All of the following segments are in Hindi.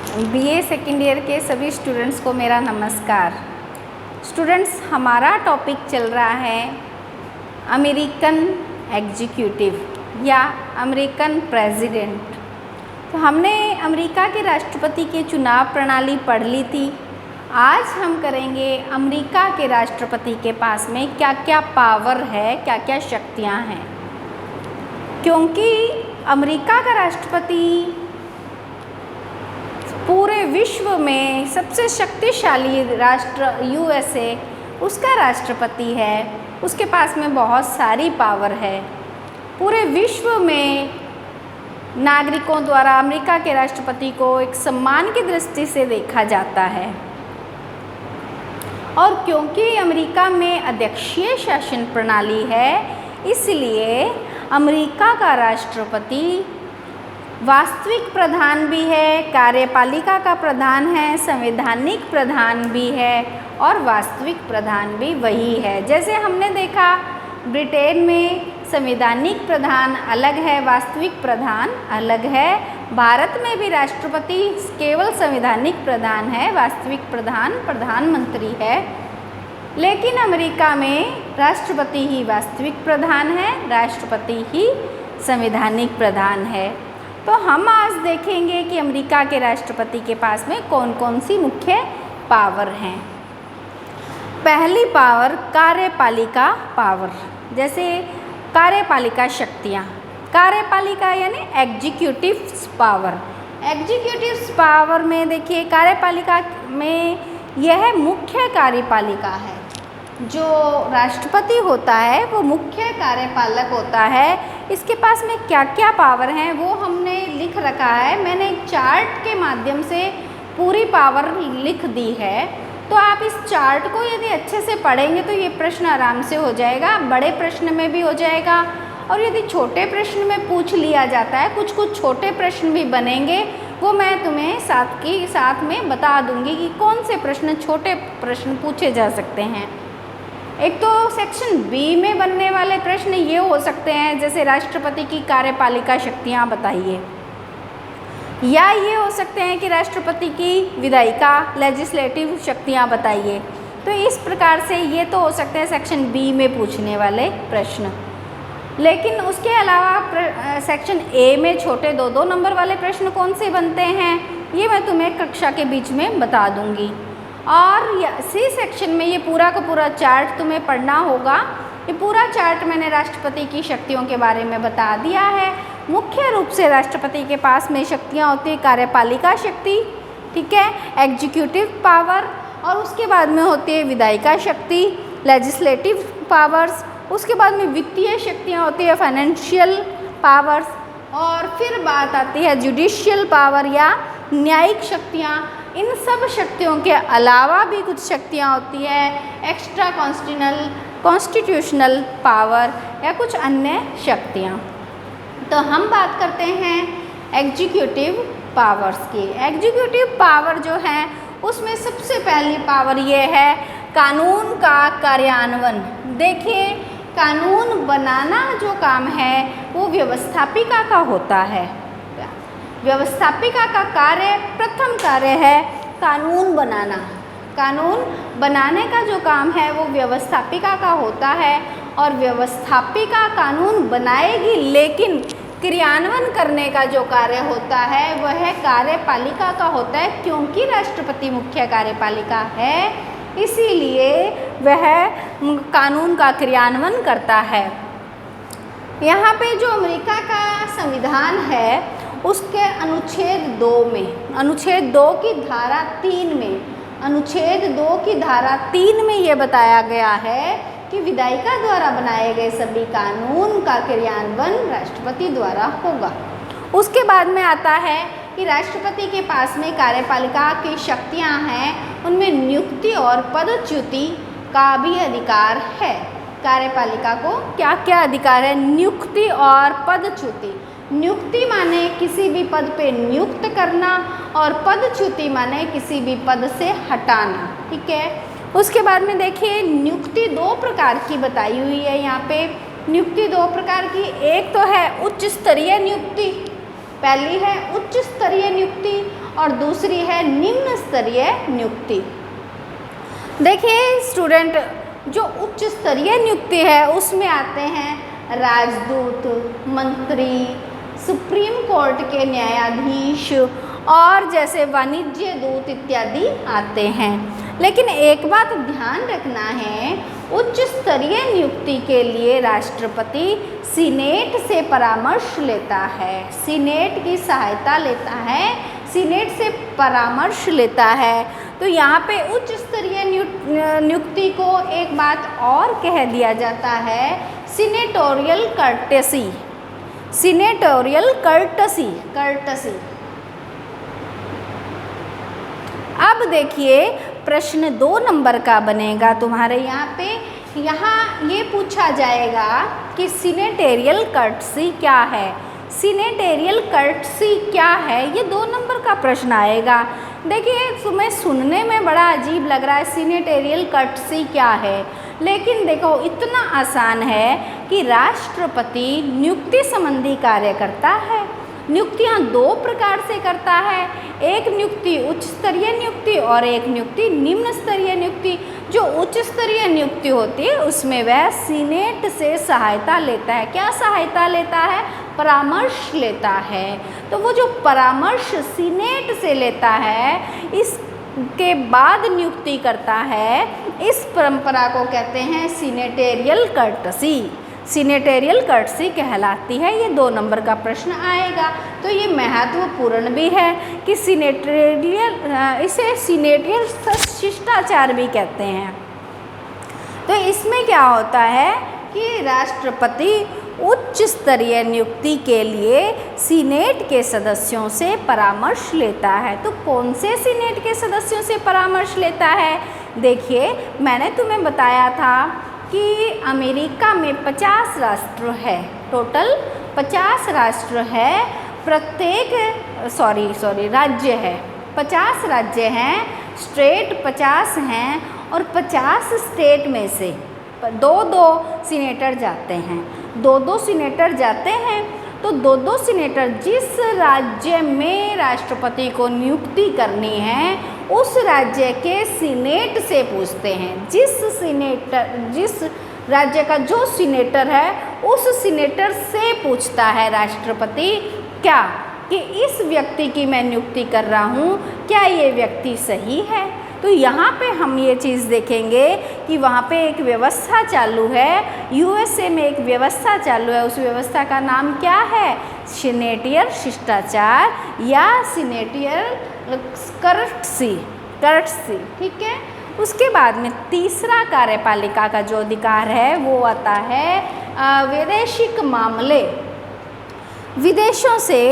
बीए सेकेंड ईयर के सभी स्टूडेंट्स को मेरा नमस्कार। स्टूडेंट्स, हमारा टॉपिक चल रहा है अमेरिकन एग्जीक्यूटिव या अमेरिकन प्रेसिडेंट। तो हमने अमेरिका के राष्ट्रपति की चुनाव प्रणाली पढ़ ली थी। आज हम करेंगे अमेरिका के राष्ट्रपति के पास में क्या क्या पावर है, क्या क्या शक्तियां हैं। क्योंकि अमेरिका का राष्ट्रपति पूरे विश्व में सबसे शक्तिशाली राष्ट्र यूएसए उसका राष्ट्रपति है, उसके पास में बहुत सारी पावर है। पूरे विश्व में नागरिकों द्वारा अमेरिका के राष्ट्रपति को एक सम्मान की दृष्टि से देखा जाता है। और क्योंकि अमेरिका में अध्यक्षीय शासन प्रणाली है, इसलिए अमेरिका का राष्ट्रपति वास्तविक प्रधान भी है, कार्यपालिका का प्रधान है, संवैधानिक प्रधान भी है और वास्तविक प्रधान भी वही है। जैसे हमने देखा ब्रिटेन में संवैधानिक प्रधान अलग है, वास्तविक प्रधान अलग है। भारत में भी राष्ट्रपति केवल संवैधानिक प्रधान है, वास्तविक प्रधान प्रधानमंत्री है। लेकिन अमेरिका में राष्ट्रपति ही वास्तविक प्रधान है, राष्ट्रपति ही संवैधानिक प्रधान है। तो हम आज देखेंगे कि अमेरिका के राष्ट्रपति के पास में कौन कौन सी मुख्य पावर हैं। पहली पावर कार्यपालिका पावर। जैसे कार्यपालिका शक्तियाँ, कार्यपालिका यानी एग्जीक्यूटिव पावर। एग्जीक्यूटिव पावर में देखिए, कार्यपालिका में यह मुख्य कार्यपालिका है। जो राष्ट्रपति होता है वो मुख्य कार्यपालक होता है। इसके पास में क्या क्या पावर हैं वो हमने लिख रखा है। मैंने एक चार्ट के माध्यम से पूरी पावर लिख दी है। तो आप इस चार्ट को यदि अच्छे से पढ़ेंगे तो ये प्रश्न आराम से हो जाएगा, बड़े प्रश्न में भी हो जाएगा। और यदि छोटे प्रश्न में पूछ लिया जाता है, कुछ कुछ छोटे प्रश्न भी बनेंगे, वो मैं तुम्हें साथ में बता दूंगी कि कौन से प्रश्न छोटे प्रश्न पूछे जा सकते हैं। एक तो सेक्शन बी में बनने वाले प्रश्न ये हो सकते हैं, जैसे राष्ट्रपति की कार्यपालिका शक्तियाँ बताइए, या ये हो सकते हैं कि राष्ट्रपति की विधायिका लेजिस्लेटिव शक्तियाँ बताइए। तो इस प्रकार से ये तो हो सकते हैं सेक्शन बी में पूछने वाले प्रश्न। लेकिन उसके अलावा सेक्शन ए में छोटे 2-2 नंबर वाले प्रश्न कौन से बनते हैं, ये मैं तुम्हें कक्षा के बीच में बता दूंगी। और सी सेक्शन में ये पूरा का पूरा चार्ट तुम्हें पढ़ना होगा। ये पूरा चार्ट मैंने राष्ट्रपति की शक्तियों के बारे में बता दिया है। मुख्य रूप से राष्ट्रपति के पास में शक्तियाँ होती है कार्यपालिका शक्ति, ठीक है, एग्जीक्यूटिव पावर, और उसके बाद में होती है विधायिका शक्ति, लेजिस्लेटिव पावर्स। उसके बाद में वित्तीय शक्तियाँ होती है, फाइनेंशियल पावर्स, और फिर बात आती है जुडिशियल पावर या न्यायिक शक्तियाँ। इन सब शक्तियों के अलावा भी कुछ शक्तियाँ होती है, एक्स्ट्रा कॉन्स्टिट्यूशनल पावर या कुछ अन्य शक्तियाँ। तो हम बात करते हैं एग्जीक्यूटिव पावर्स की। एग्जीक्यूटिव पावर जो है उसमें सबसे पहली पावर ये है कानून का कार्यान्वयन। देखिए, कानून बनाना जो काम है वो व्यवस्थापिका का होता है। व्यवस्थापिका का कार्य, प्रथम कार्य है कानून बनाना। कानून बनाने का जो काम है वो व्यवस्थापिका का होता है, और व्यवस्थापिका कानून बनाएगी, लेकिन क्रियान्वयन करने का जो कार्य होता है वह कार्यपालिका का होता है। क्योंकि राष्ट्रपति मुख्य कार्यपालिका है, इसीलिए वह कानून का क्रियान्वयन करता है। यहाँ पे जो अमेरिका का संविधान है उसके अनुच्छेद 2 में, अनुच्छेद 2 की धारा 3 में, अनुच्छेद 2 की धारा 3 में ये बताया गया है कि विधायिका द्वारा बनाए गए सभी कानून का क्रियान्वयन राष्ट्रपति द्वारा होगा। उसके बाद में आता है कि राष्ट्रपति के पास में कार्यपालिका की शक्तियाँ हैं, उनमें नियुक्ति और पदच्युति का भी अधिकार है। कार्यपालिका को क्या क्या अधिकार है? नियुक्ति और पदच्युति। नियुक्ति माने किसी भी पद पे नियुक्त करना, और पदच्युति माने किसी भी पद से हटाना, ठीक है। उसके बाद में देखिए, नियुक्ति 2 प्रकार की बताई हुई है यहाँ पे। नियुक्ति 2 प्रकार की, एक तो है उच्च स्तरीय नियुक्ति, पहली है उच्च स्तरीय नियुक्ति और दूसरी है निम्न स्तरीय नियुक्ति। देखिए स्टूडेंट, जो उच्च स्तरीय नियुक्ति है उसमें आते हैं राजदूत, मंत्री, सुप्रीम कोर्ट के न्यायाधीश और जैसे वाणिज्य दूत इत्यादि आते हैं। लेकिन एक बात ध्यान रखना है, उच्च स्तरीय नियुक्ति के लिए राष्ट्रपति सीनेट से परामर्श लेता है, सीनेट की सहायता लेता है, सीनेट से परामर्श लेता है। तो यहाँ पे उच्च स्तरीय नियुक्ति को एक बात और कह दिया जाता है, सीनेटोरियल कर्टेसी, सीनेटोरियल कर्टेसी, कर्टेसी। अब देखिए प्रश्न 2 नंबर का बनेगा तुम्हारे यहाँ पे। यहाँ ये पूछा जाएगा कि सीनेटेरियल कर्टेसी क्या है, सीनेटेरियल कर्टेसी क्या है, ये 2 नंबर का प्रश्न आएगा। देखिए तुम्हें सुनने में बड़ा अजीब लग रहा है सीनेटेरियल कर्टेसी क्या है, लेकिन देखो इतना आसान है कि राष्ट्रपति नियुक्ति संबंधी कार्य करता है। नियुक्तियां 2 प्रकार से करता है, एक नियुक्ति उच्च स्तरीय नियुक्ति और एक नियुक्ति निम्न स्तरीय नियुक्ति। जो उच्च स्तरीय नियुक्ति होती है उसमें वह सीनेट से सहायता लेता है। क्या सहायता लेता है? परामर्श लेता है। तो वो जो परामर्श सीनेट से लेता है, इसके बाद नियुक्ति करता है, इस परंपरा को कहते हैं सीनेटेरियल कर्टेसी, सीनेटेरियल कर्टेसी कहलाती है। ये 2 नंबर का प्रश्न आएगा। तो ये महत्वपूर्ण भी है कि सीनेटेरियल, इसे सीनेटियल शिष्टाचार भी कहते हैं। तो इसमें क्या होता है कि राष्ट्रपति उच्च स्तरीय नियुक्ति के लिए सीनेट के सदस्यों से परामर्श लेता है। तो कौन से सीनेट के सदस्यों से परामर्श लेता है? देखिए मैंने तुम्हें बताया था कि अमेरिका में 50 राष्ट्र है, टोटल 50 राष्ट्र है, प्रत्येक राज्य है, 50 राज्य हैं, स्टेट 50 हैं और 50 स्टेट में से 2-2 सीनेटर जाते हैं, 2-2 सीनेटर जाते हैं। तो 2-2 सीनेटर जिस राज्य में राष्ट्रपति को नियुक्ति करनी है उस राज्य के सीनेट से पूछते हैं। जिस राज्य का जो सीनेटर है उस सीनेटर से पूछता है राष्ट्रपति क्या कि इस व्यक्ति की मैं नियुक्ति कर रहा हूँ, क्या ये व्यक्ति सही है? तो यहाँ पे हम ये चीज़ देखेंगे कि वहाँ पे एक व्यवस्था चालू है, यूएसए में एक व्यवस्था चालू है। उस व्यवस्था का नाम क्या है? सीनेटियल शिष्टाचार या सीनेटियल कर्टेसी, कर्टेसी, ठीक है। उसके बाद में तीसरा कार्यपालिका का जो अधिकार है वो आता है वैदेशिक मामले, विदेशों से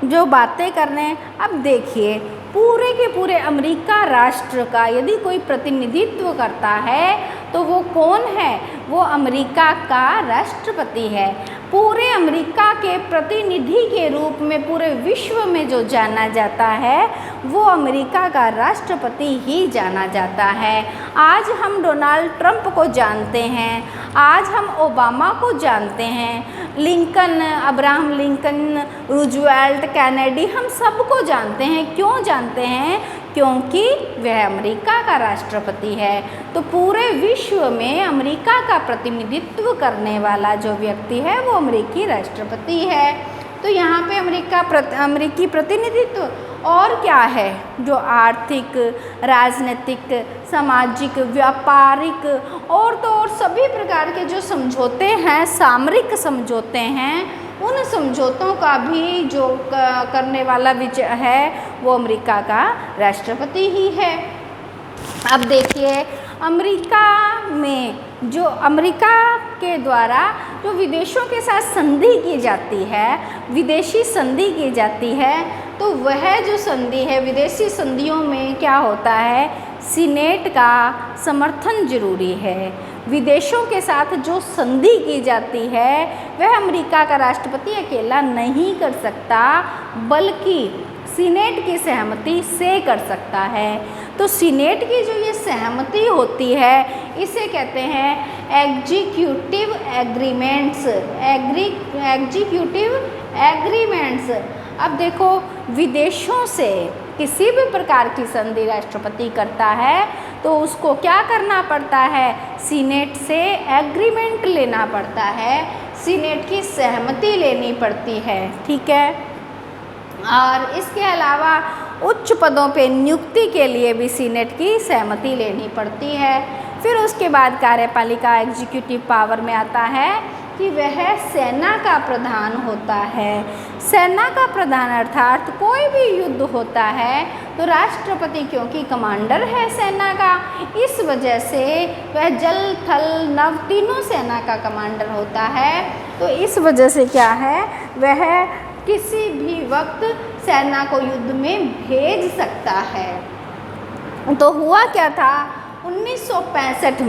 जो बातें करने। अब देखिए पूरे के पूरे अमेरिका राष्ट्र का यदि कोई प्रतिनिधित्व करता है तो वो कौन है? वो अमेरिका का राष्ट्रपति है। पूरे अमेरिका के प्रतिनिधि के रूप में पूरे विश्व में जो जाना जाता है वो अमेरिका का राष्ट्रपति ही जाना जाता है। आज हम डोनाल्ड ट्रंप को जानते हैं, आज हम ओबामा को जानते हैं, Lincoln, Abraham Lincoln, Roosevelt, Kennedy, हम सबको जानते हैं। क्यों जानते हैं? क्योंकि वह अमेरिका का राष्ट्रपति है। तो पूरे विश्व में अमेरिका का प्रतिनिधित्व करने वाला जो व्यक्ति है वो अमेरिकी राष्ट्रपति है। तो यहाँ पे अमेरिकी प्रतिनिधित्व और क्या है? जो आर्थिक, राजनीतिक, सामाजिक, व्यापारिक और तो और सभी प्रकार के जो समझौते हैं, सामरिक समझौते हैं, उन समझौतों का भी जो करने वाला है वो अमेरिका का राष्ट्रपति ही है। अब देखिए अमेरिका में जो अमेरिका के द्वारा जो विदेशों के साथ संधि की जाती है, विदेशी संधि की जाती है, तो वह जो संधि है, विदेशी संधियों में क्या होता है? सीनेट का समर्थन जरूरी है। विदेशों के साथ जो संधि की जाती है वह अमेरिका का राष्ट्रपति अकेला नहीं कर सकता, बल्कि सीनेट की सहमति से कर सकता है। तो सीनेट की जो ये सहमति होती है इसे कहते हैं एग्जीक्यूटिव एग्रीमेंट्स, एग्जीक्यूटिव एग्रीमेंट्स। अब देखो, विदेशों से किसी भी प्रकार की संधि राष्ट्रपति करता है तो उसको क्या करना पड़ता है, सीनेट से एग्रीमेंट लेना पड़ता है, सीनेट की सहमति लेनी पड़ती है, ठीक है। और इसके अलावा उच्च पदों पे नियुक्ति के लिए भी सीनेट की सहमति लेनी पड़ती है। फिर उसके बाद कार्यपालिका एग्जीक्यूटिव पावर में आता है कि वह सेना का प्रधान होता है। सेना का प्रधान अर्थात कोई भी युद्ध होता है तो राष्ट्रपति क्योंकि कमांडर है सेना का, इस वजह से वह जल थल नभ तीनों सेना का कमांडर होता है। तो इस वजह से क्या है, वह किसी भी वक्त सेना को युद्ध में भेज सकता है। तो हुआ क्या था 1965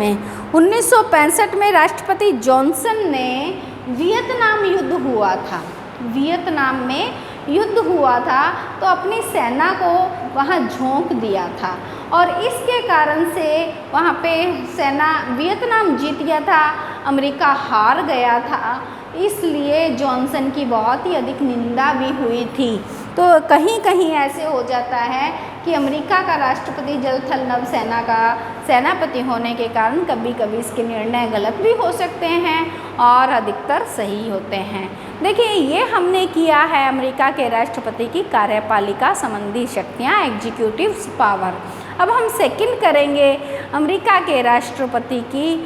में राष्ट्रपति जॉनसन ने वियतनाम युद्ध हुआ था, वियतनाम में युद्ध हुआ था तो अपनी सेना को वहाँ झोंक दिया था और इसके कारण से वहाँ पे सेना वियतनाम जीत गया था, अमेरिका हार गया था, इसलिए जॉनसन की बहुत ही अधिक निंदा भी हुई थी। तो कहीं कहीं ऐसे हो जाता है कि अमेरिका का राष्ट्रपति जल थल नभ सेना का सेनापति होने के कारण कभी कभी इसके निर्णय गलत भी हो सकते हैं और अधिकतर सही होते हैं। देखिए, ये हमने किया है अमेरिका के राष्ट्रपति की कार्यपालिका संबंधी शक्तियाँ, एग्जीक्यूटिव पावर। अब हम सेकंड करेंगे अमेरिका के राष्ट्रपति की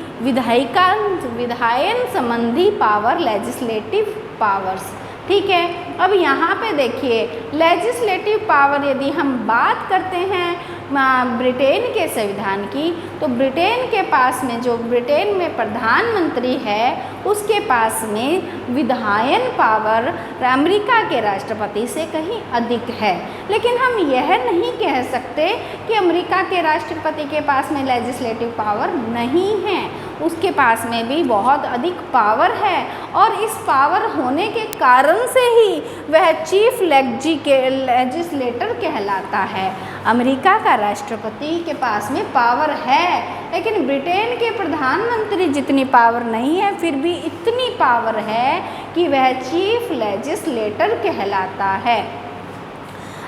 विधायन संबंधी पावर, लेजिस्लेटिव पावर्स, ठीक है। अब यहाँ पे देखिए लेजिस्लेटिव पावर, यदि हम बात करते हैं ब्रिटेन के संविधान की, तो ब्रिटेन के पास में जो ब्रिटेन में प्रधानमंत्री है उसके पास में विधायन पावर अमेरिका के राष्ट्रपति से कहीं अधिक है। लेकिन हम यह नहीं कह सकते कि अमेरिका के राष्ट्रपति के पास में लेजिस्लेटिव पावर नहीं है, उसके पास में भी बहुत अधिक पावर है और इस पावर होने के कारण से ही वह चीफ लेजिस्लेटर कहलाता है। अमेरिका का राष्ट्रपति के पास में पावर है, लेकिन ब्रिटेन के प्रधानमंत्री जितनी पावर नहीं है, फिर भी इतनी पावर है कि वह चीफ लेजिस्लेटर कहलाता है।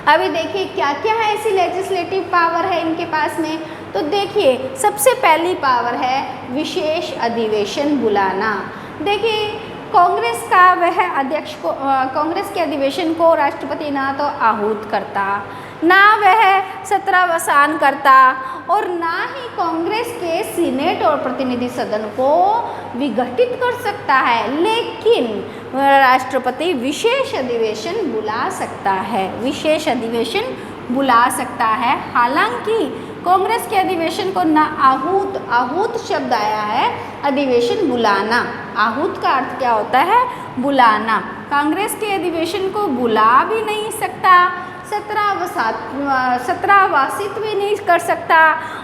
अभी देखिए क्या क्या है ऐसी लेजिस्लेटिव पावर है इनके पास में। तो देखिए, सबसे पहली पावर है विशेष अधिवेशन बुलाना। देखिए, कांग्रेस का वह अध्यक्ष को कांग्रेस के अधिवेशन को राष्ट्रपति ना तो आहूत करता, ना वह सत्रावसान करता और ना ही कांग्रेस के सीनेट और प्रतिनिधि सदन को विघटित कर सकता है, लेकिन राष्ट्रपति विशेष अधिवेशन बुला सकता है, विशेष अधिवेशन बुला सकता है। हालांकि कांग्रेस के अधिवेशन को ना आहूत शब्द आया है, अधिवेशन बुलाना। आहूत का अर्थ क्या होता है, बुलाना। कांग्रेस के अधिवेशन को बुला भी नहीं सकता, सत्रावासित भी नहीं कर सकता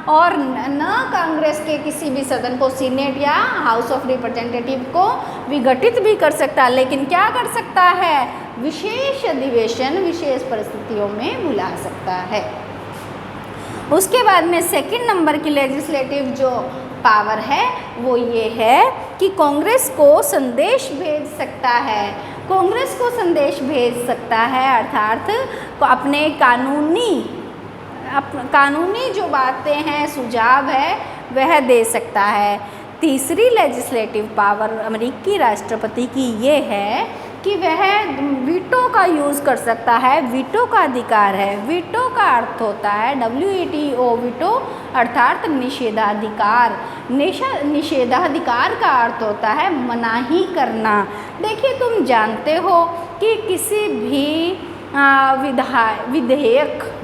और न कांग्रेस के किसी भी सदन को, सीनेट या हाउस ऑफ रिप्रेजेंटेटिव को विघटित भी कर सकता, लेकिन क्या कर सकता है, विशेष अधिवेशन विशेष परिस्थितियों में बुला सकता है। उसके बाद में सेकंड नंबर की लेजिस्लेटिव जो पावर है वो ये है कि कांग्रेस को संदेश भेज सकता है, कांग्रेस को संदेश भेज सकता है अर्थात अपने कानूनी जो बातें हैं, सुझाव है, वह दे सकता है। तीसरी लेजिस्लेटिव पावर अमेरिकी राष्ट्रपति की ये है कि वह वीटो का यूज़ कर सकता है, वीटो का अधिकार है। वीटो का अर्थ होता है WETO, वीटो अर्थात निषेधाधिकार। निषेधाधिकार का अर्थ होता है मनाही करना। देखिए, तुम जानते हो कि किसी भी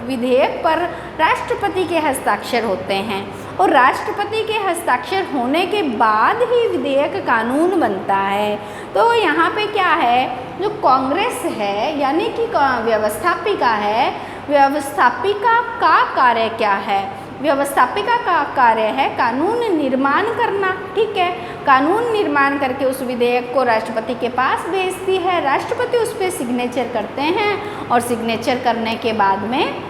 विधेयक पर राष्ट्रपति के हस्ताक्षर होते हैं और राष्ट्रपति के हस्ताक्षर होने के बाद ही विधेयक कानून बनता है। तो यहाँ पे क्या है, जो कांग्रेस है यानी कि व्यवस्थापिका है, व्यवस्थापिका का कार्य क्या है, व्यवस्थापिका का कार्य है कानून निर्माण करना, ठीक है। कानून निर्माण करके उस विधेयक को राष्ट्रपति के पास भेजती है, राष्ट्रपति उस पर सिग्नेचर करते हैं और सिग्नेचर करने के बाद में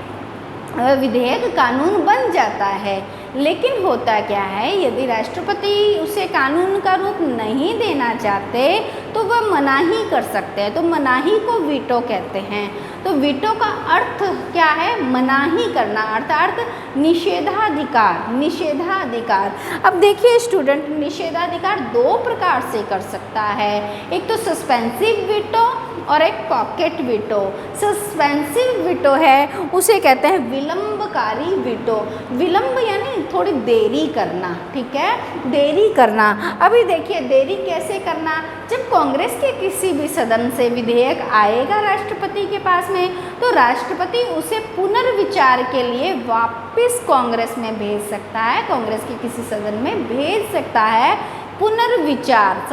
विधेयक कानून बन जाता है। लेकिन होता क्या है, यदि राष्ट्रपति उसे कानून का रूप नहीं देना चाहते तो वह मनाही कर सकते हैं। तो मनाही को वीटो कहते हैं। तो वीटो का अर्थ क्या है, मनाही करना, अर्थात निषेधाधिकार। निषेधाधिकार, अब देखिए स्टूडेंट, निषेधाधिकार दो प्रकार से कर सकता है, एक तो सस्पेंसिव वीटो और एक पॉकेट वीटो। सस्पेंसिव वीटो है उसे कहते हैं विलंबकारी वीटो। विलंब यानी थोड़ी देरी करना, ठीक है, देरी करना। अभी देखिए देरी कैसे करना, जब कांग्रेस के किसी भी सदन से विधेयक आएगा राष्ट्रपति के पास में, तो राष्ट्रपति उसे पुनर्विचार के लिए वापस कांग्रेस में भेज सकता है, कांग्रेस के किसी सदन में भेज सकता है। पुनर्विचार,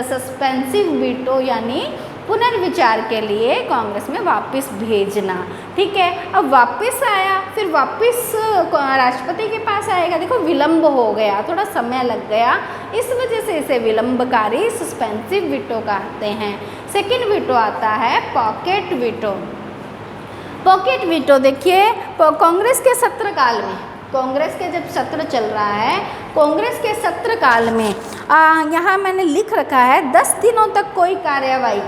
सस्पेंसिव वीटो यानी पुनर्विचार के लिए कांग्रेस में वापस भेजना, ठीक है। अब वापस आया, फिर वापस राष्ट्रपति के पास आएगा, देखो विलंब हो गया, थोड़ा समय लग गया, इस वजह से इसे विलंबकारी सस्पेंसिव वीटो कहते हैं। सेकंड वीटो आता है पॉकेट वीटो। पॉकेट वीटो देखिए कांग्रेस के सत्र काल में, कांग्रेस के जब सत्र चल रहा है, कांग्रेस के सत्र काल में यहाँ मैंने लिख रखा है 10 दिनों तक कोई कार्यवाही,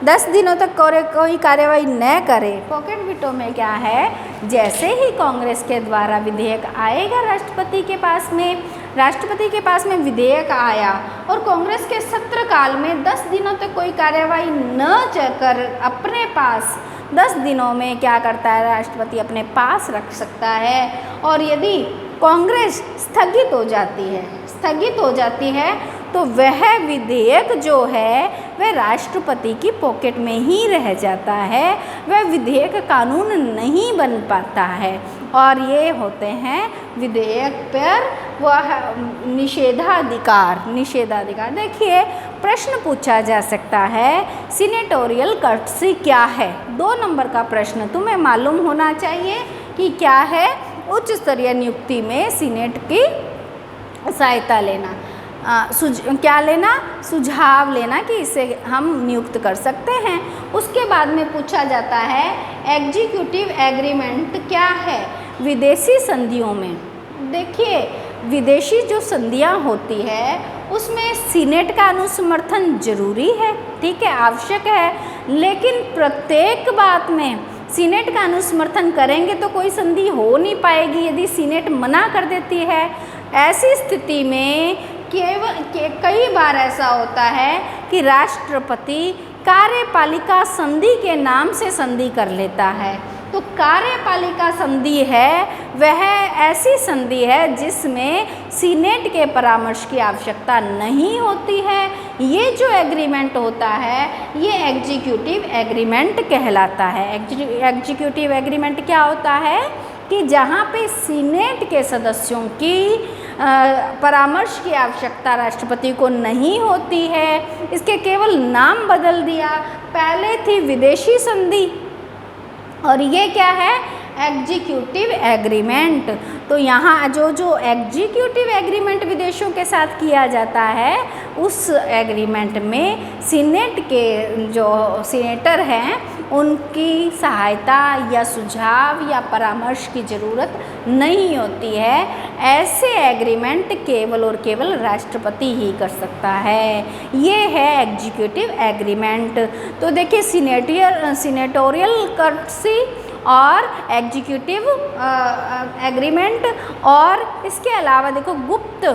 10 दिनों तक कोई कार्यवाही न करे। पॉकेट वीटो में क्या है, जैसे ही कांग्रेस के द्वारा विधेयक आएगा राष्ट्रपति के पास में, राष्ट्रपति के पास में विधेयक आया और कांग्रेस के सत्र काल में 10 दिनों तक कोई कार्यवाही न कर अपने पास 10 दिनों में क्या करता है, राष्ट्रपति अपने पास रख सकता है। और यदि कांग्रेस स्थगित हो जाती है तो वह विधेयक जो है वह राष्ट्रपति की पॉकेट में ही रह जाता है, वह विधेयक कानून नहीं बन पाता है। और ये होते हैं विधेयक पर वह निषेधाधिकार। निषेधाधिकार देखिए प्रश्न पूछा जा सकता है, सीनेटोरियल कर्टसी क्या है? 2 नंबर का प्रश्न तुम्हें मालूम होना चाहिए कि क्या है। उच्च स्तरीय नियुक्ति में सीनेट की सहायता लेना, क्या लेना, सुझाव लेना कि इसे हम नियुक्त कर सकते हैं। उसके बाद में पूछा जाता है एग्जीक्यूटिव एग्रीमेंट क्या है विदेशी संधियों में। देखिए विदेशी जो संधियां होती है उसमें सीनेट का अनुसमर्थन जरूरी है, ठीक है, आवश्यक है, लेकिन प्रत्येक बात में सीनेट का अनुसमर्थन करेंगे तो कोई संधि हो नहीं पाएगी यदि सीनेट मना कर देती है। ऐसी स्थिति में कई बार ऐसा होता है कि राष्ट्रपति कार्यपालिका संधि के नाम से संधि कर लेता है। तो कार्यपालिका संधि है वह ऐसी संधि है जिसमें सीनेट के परामर्श की आवश्यकता नहीं होती है। ये जो एग्रीमेंट होता है ये एग्जीक्यूटिव एग्रीमेंट कहलाता है। एग्जीक्यूटिव एग्रीमेंट क्या होता है कि जहाँ पे सीनेट के सदस्यों की परामर्श की आवश्यकता राष्ट्रपति को नहीं होती है, इसके केवल नाम बदल दिया, पहले थी विदेशी संधि और ये क्या है, एग्जीक्यूटिव एग्रीमेंट। तो यहाँ जो एग्जीक्यूटिव एग्रीमेंट विदेशों के साथ किया जाता है उस एग्रीमेंट में सीनेट के जो सीनेटर हैं उनकी सहायता या सुझाव या परामर्श की ज़रूरत नहीं होती है। ऐसे एग्रीमेंट केवल और केवल राष्ट्रपति ही कर सकता है। ये है एग्जीक्यूटिव एग्रीमेंट। तो देखिए सीनेटोरियल कर्टसी और एग्जीक्यूटिव एग्रीमेंट, और इसके अलावा देखो गुप्त,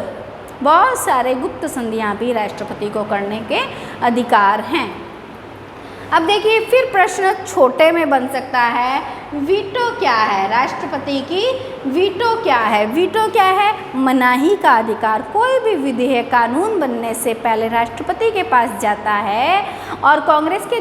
बहुत सारे गुप्त संधियां भी राष्ट्रपति को करने के अधिकार हैं। अब देखिए फिर प्रश्न छोटे में बन सकता है, वीटो क्या है? राष्ट्रपति की वीटो क्या है? वीटो क्या है? मनाही का अधिकार। कोई भी विधेयक कानून बनने से पहले राष्ट्रपति के पास जाता है और कांग्रेस के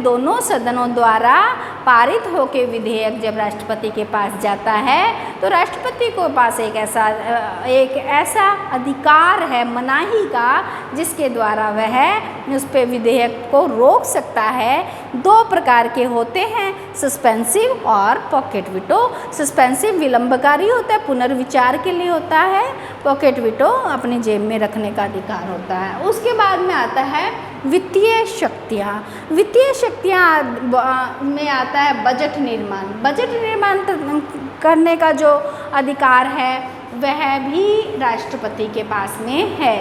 दोनों सदनों द्वारा पारित होकर विधेयक जब राष्ट्रपति के पास जाता है तो राष्ट्रपति को पास एक ऐसा अधिकार है मनाही का जिसके द्वारा वह उस पे विधेयक को रोक सकता है। 2 प्रकार के होते हैं, सस्पेंसिव और पॉकेट वीटो। सस्पेंसिव विलंबकारी होता है, पुनर्विचार के लिए होता है। पॉकेट वीटो अपनी जेब में रखने का अधिकार होता है। उसके बाद में आता है वित्तीय शक्तियाँ। वित्तीय शक्तियाँ में आता है बजट निर्माण। बजट निर्माण करने का जो अधिकार है वह भी राष्ट्रपति के पास में है।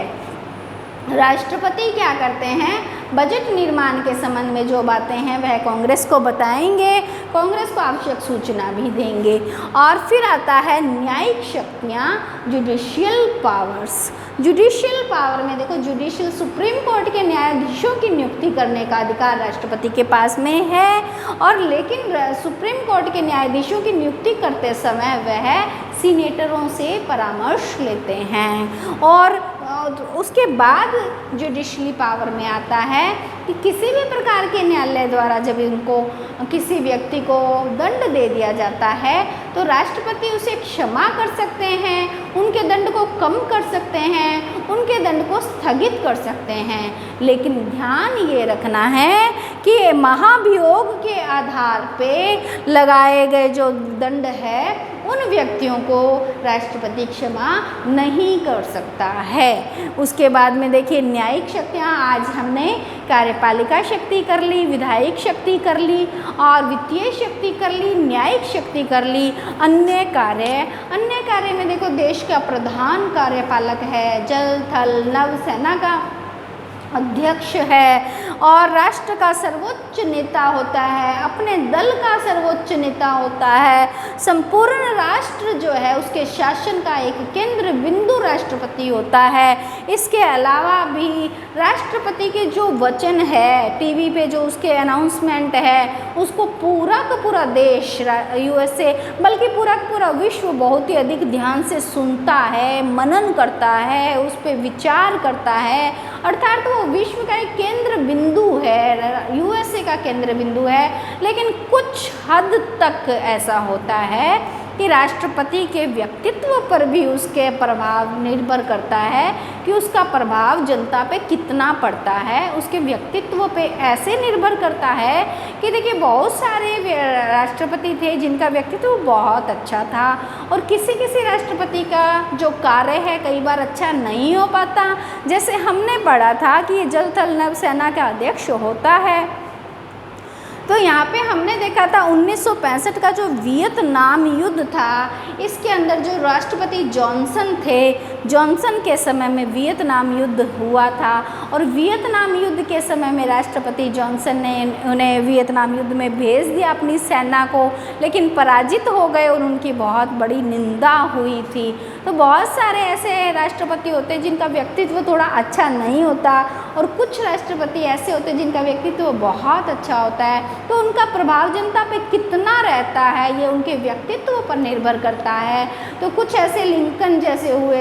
राष्ट्रपति क्या करते हैं, बजट निर्माण के संबंध में जो बातें हैं वह कांग्रेस को बताएंगे, कांग्रेस को आवश्यक सूचना भी देंगे। और फिर आता है न्यायिक शक्तियाँ, जुडिशियल पावर्स। जुडिशियल पावर में देखो, जुडिशियल सुप्रीम कोर्ट के न्यायाधीशों की नियुक्ति करने का अधिकार राष्ट्रपति के पास में है, और लेकिन सुप्रीम कोर्ट के न्यायाधीशों की नियुक्ति करते समय वह सीनेटरों से परामर्श लेते हैं। और उसके बाद जुडिशली पावर में आता है कि किसी भी प्रकार के न्यायालय द्वारा जब इनको किसी व्यक्ति को दंड दे दिया जाता है तो राष्ट्रपति उसे क्षमा कर सकते हैं, उनके दंड को कम कर सकते हैं, उनके दंड को स्थगित कर सकते हैं। लेकिन ध्यान ये रखना है कि महाभियोग के आधार पे लगाए गए जो दंड है उन व्यक्तियों को राष्ट्रपति क्षमा नहीं कर सकता है। उसके बाद में देखिए न्यायिक शक्तियाँ, आज हमने कार्यपालिका शक्ति कर ली, विधायिक शक्ति कर ली और वित्तीय शक्ति कर ली, न्यायिक शक्ति कर ली। अन्य कार्य में देखो, देश का प्रधान कार्यपालक है, जल थल नभ सेना का अध्यक्ष है और राष्ट्र का सर्वोच्च नेता होता है, अपने दल का सर्वोच्च नेता होता है। संपूर्ण राष्ट्र जो है उसके शासन का एक केंद्र बिंदु राष्ट्रपति होता है। इसके अलावा भी राष्ट्रपति के जो वचन है, टीवी पे जो उसके अनाउंसमेंट है, उसको पूरा का पूरा देश, यूएसए बल्कि पूरा का पूरा विश्व बहुत ही अधिक ध्यान से सुनता है, मनन करता है, उस पर विचार करता है। अर्थात वो विश्व का एक केंद्र बिंदु है, यूएसए का केंद्र बिंदु है। लेकिन कुछ हद तक ऐसा होता है कि राष्ट्रपति के व्यक्तित्व पर भी उसके प्रभाव निर्भर करता है कि उसका प्रभाव जनता पे कितना पड़ता है। उसके व्यक्तित्व पे ऐसे निर्भर करता है कि देखिए, बहुत सारे राष्ट्रपति थे जिनका व्यक्तित्व बहुत अच्छा था और किसी किसी राष्ट्रपति का जो कार्य है कई बार अच्छा नहीं हो पाता। जैसे हमने पढ़ा था कि ये जल थल नभ सेना का अध्यक्ष होता है, तो यहाँ पे हमने देखा था 1965 का जो वियतनाम युद्ध था, इसके अंदर जो राष्ट्रपति जॉनसन थे, जॉनसन के समय में वियतनाम युद्ध हुआ था और वियतनाम युद्ध के समय में राष्ट्रपति जॉनसन ने उन्हें वियतनाम युद्ध में भेज दिया अपनी सेना को, लेकिन पराजित हो गए और उनकी बहुत बड़ी निंदा हुई थी। तो बहुत सारे ऐसे राष्ट्रपति होते हैं जिनका व्यक्तित्व थोड़ा अच्छा नहीं होता और कुछ राष्ट्रपति ऐसे होते हैं जिनका व्यक्तित्व बहुत अच्छा होता है। तो उनका प्रभाव जनता पे कितना रहता है ये उनके व्यक्तित्व पर निर्भर करता है। तो कुछ ऐसे लिंकन जैसे हुए